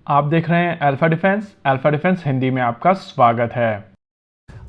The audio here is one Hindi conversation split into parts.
आप देख रहे हैं अल्फा डिफेंस हिंदी में आपका स्वागत है।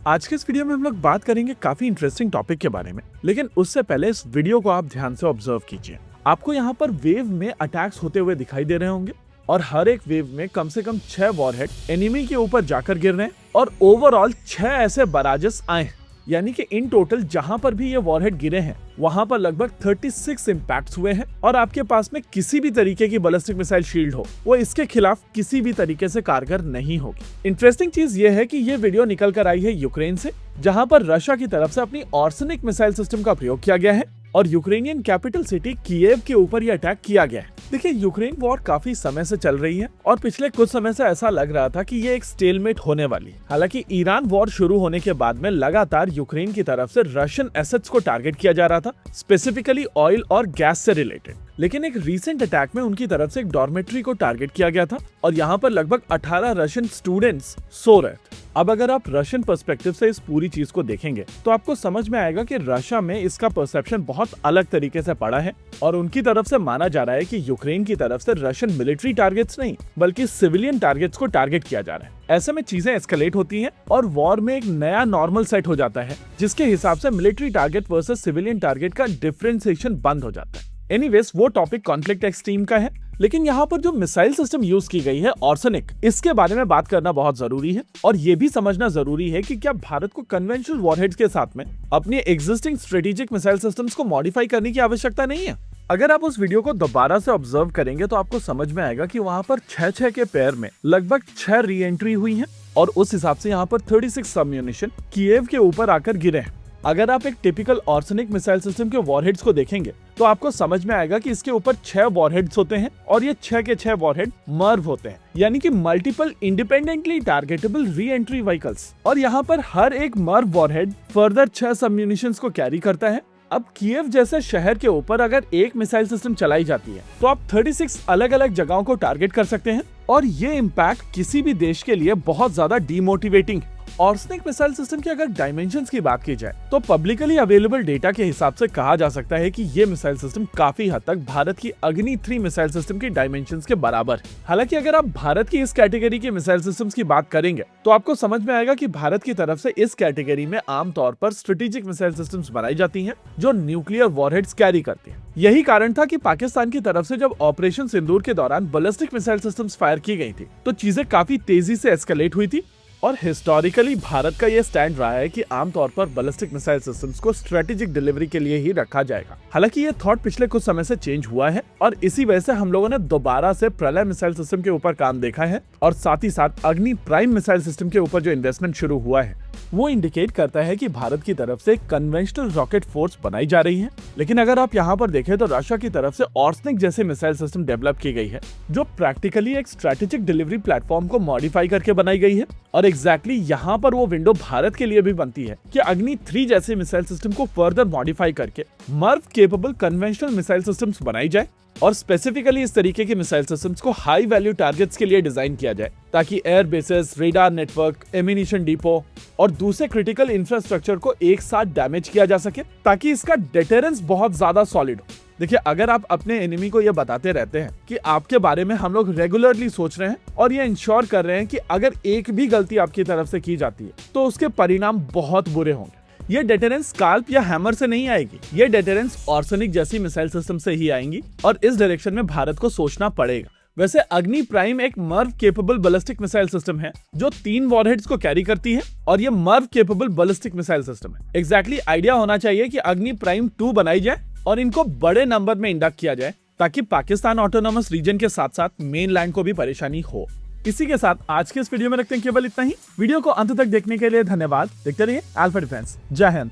आज के इस वीडियो में हम लोग बात करेंगे काफी इंटरेस्टिंग टॉपिक के बारे में, लेकिन उससे पहले इस वीडियो को आप ध्यान से ऑब्जर्व कीजिए। आपको यहाँ पर वेव में अटैक्स होते हुए दिखाई दे रहे होंगे और हर एक वेव में कम से कम 6 वॉरहेड एनिमी के ऊपर जाकर गिर रहे हैं और ओवरऑल 6 ऐसे बराजेस आए हैं। यानी कि इन टोटल जहां पर भी ये वॉरहेड गिरे हैं वहां पर लगभग 36 इंपैक्ट्स हुए हैं और आपके पास में किसी भी तरीके की बैलिस्टिक मिसाइल शील्ड हो वो इसके खिलाफ किसी भी तरीके से कारगर नहीं होगी। इंटरेस्टिंग चीज ये है कि ये वीडियो निकल कर आई है यूक्रेन से, जहां पर रशिया की तरफ से अपनी ऑर्सेनिक मिसाइल सिस्टम का प्रयोग किया गया है और यूक्रेनियन कैपिटल सिटी कीव के ऊपर ये अटैक किया गया है। देखिए, यूक्रेन वॉर काफी समय से चल रही है और पिछले कुछ समय से ऐसा लग रहा था कि ये एक स्टेलमेट होने वाली है। हालांकि ईरान वॉर शुरू होने के बाद में लगातार यूक्रेन की तरफ से रशियन एसेट्स को टारगेट किया जा रहा था, स्पेसिफिकली ऑयल और गैस से रिलेटेड। लेकिन एक रीसेंट अटैक में उनकी तरफ से एक डॉर्मेट्री को टारगेट किया गया था और यहाँ पर लगभग 18 रशियन स्टूडेंट्स सो रहे थे। अब अगर आप रशियन पर्सपेक्टिव से इस पूरी चीज को देखेंगे तो आपको समझ में आएगा कि रशिया में इसका परसेप्शन बहुत अलग तरीके से पड़ा है और उनकी तरफ से माना जा रहा है कि यूक्रेन की तरफ से रशियन मिलिट्री टारगेट्स नहीं बल्कि सिविलियन टारगेट्स को टारगेट किया जा रहा है। ऐसे में चीजें एस्केलेट होती हैं और वॉर में एक नया नॉर्मल सेट हो जाता है, जिसके हिसाब से military target versus civilian target का डिफरेंशिएशन बंद हो जाता है। एनीवेज, वो टॉपिक कॉन्फ्लिक्ट एक्सट्रीम का है, लेकिन यहाँ पर जो मिसाइल सिस्टम यूज की गई है ऑर्सेनिक, इसके बारे में बात करना बहुत जरूरी है और ये भी समझना जरूरी है कि क्या भारत को कन्वेंशनल वॉरहेड्स के साथ में अपनी एग्जिस्टिंग स्ट्रेटेजिक मिसाइल सिस्टम्स को मॉडिफाई करने की आवश्यकता नहीं है। अगर आप उस वीडियो को दोबारा से ऑब्जर्व करेंगे तो आपको समझ में आएगा कि वहाँ पर 6-6 के पेयर में लगभग 6 री एंट्री हुई है और उस हिसाब से यहाँ पर 36 सबम्यूनिशन कीव के ऊपर आकर गिरे हैं। अगर आप एक टिपिकल ऑर्सेनिक मिसाइल सिस्टम के वॉरहेड्स को देखेंगे तो आपको समझ में आएगा कि इसके ऊपर 6 वॉरहेड्स होते हैं और ये 6 के 6 वॉरहेड मर्व होते हैं, यानी कि multiple independently targetable re entry vehicles. और यहाँ पर हर एक मर्व वॉरहेड फर्दर 6 सबम्यूनिशंस को कैरी करता है। अब कीव जैसे शहर के ऊपर अगर एक मिसाइल सिस्टम चलाई जाती है तो आप 36 अलग अलग जगहों को टारगेट कर सकते हैं और ये इम्पैक्ट किसी भी देश के लिए बहुत ज्यादा डीमोटिवेटिंग। ऑर्सेनिक मिसाइल सिस्टम की अगर डायमेंशंस की बात की जाए तो पब्लिकली अवेलेबल डेटा के हिसाब से कहा जा सकता है कि ये मिसाइल सिस्टम काफी हद तक भारत की अग्नि 3 मिसाइल सिस्टम की डायमेंशंस के बराबर है। हालांकि अगर आप भारत की इस कैटेगरी के मिसाइल सिस्टम्स की बात करेंगे तो आपको समझ में आएगा कि भारत की तरफ से इस कैटेगरी में आमतौर पर स्ट्रेटेजिक मिसाइल सिस्टम्स बनाई जाती हैं जो न्यूक्लियर वॉरहेड्स कैरी करती हैं। यही कारण था कि पाकिस्तान की तरफ से जब ऑपरेशन सिंदूर के दौरान बैलिस्टिक मिसाइल सिस्टम्स फायर की गई थी तो चीजें काफी तेजी से एस्केलेट हुई थी और हिस्टोरिकली भारत का यह स्टैंड रहा है कि आमतौर पर बैलिस्टिक मिसाइल सिस्टम्स को स्ट्रेटेजिक डिलीवरी के लिए ही रखा जाएगा। हालांकि ये थॉट पिछले कुछ समय से चेंज हुआ है और इसी वजह से हम लोगों ने दोबारा से प्रलय मिसाइल सिस्टम के ऊपर काम देखा है और साथ ही साथ अग्नि प्राइम मिसाइल सिस्टम के ऊपर जो इन्वेस्टमेंट शुरू हुआ है वो इंडिकेट करता है कि भारत की तरफ से कन्वेंशनल रॉकेट फोर्स बनाई जा रही है। लेकिन अगर आप यहाँ पर देखें तो रशिया की तरफ से ऑर्सेनिक जैसे मिसाइल सिस्टम डेवलप की गई है जो प्रैक्टिकली एक स्ट्रेटेजिक डिलीवरी प्लेटफॉर्म को मॉडिफाई करके बनाई गई है और एग्जैक्टली यहाँ पर वो विंडो भारत के लिए भी बनती है कि अग्नि 3 जैसे मिसाइल सिस्टम को फर्दर मॉडिफाई करके MIRV capable conventional missile systems बनाई जाए और स्पेसिफिकली इस तरीके के मिसाइल सिस्टम्स को हाई वैल्यू टारगेट्स के लिए डिजाइन किया जाए ताकि air bases, radar network, ammunition depot और दूसरे क्रिटिकल इंफ्रास्ट्रक्चर को एक साथ डैमेज किया जा सके ताकि इसका डेटरेंस बहुत ज्यादा सॉलिड हो। देखिए, अगर आप अपने एनिमी को ये बताते रहते हैं कि आपके बारे में हम लोग रेगुलरली सोच रहे हैं और ये इंश्योर कर रहे हैं कि अगर एक भी गलती आपकी तरफ से की जाती है तो उसके परिणाम बहुत बुरे होंगे। ये डेटरेंस स्काल्प या हैमर से नहीं आएगी, ये डेटरेंस ऑर्सेनिक जैसी मिसाइल सिस्टम से ही आएंगी और इस डायरेक्शन में भारत को सोचना पड़ेगा। वैसे अग्नि प्राइम एक Merv capable ballistic missile system है जो 3 वॉरहेड्स को कैरी करती है और ये Merv capable ballistic missile system है। एग्जैक्टली आइडिया होना चाहिए कि अग्नि प्राइम 2 बनाई जाए और इनको बड़े नंबर में इंडक्ट किया जाए ताकि पाकिस्तान ऑटोनोमस रीजन के साथ साथ मेन लैंड को भी परेशानी हो। इसी के साथ आज के इस वीडियो में रखते हैं केवल इतना ही। वीडियो को अंत तक देखने के लिए धन्यवाद। देखते रहिए अल्फा डिफेंस। जय हिंद।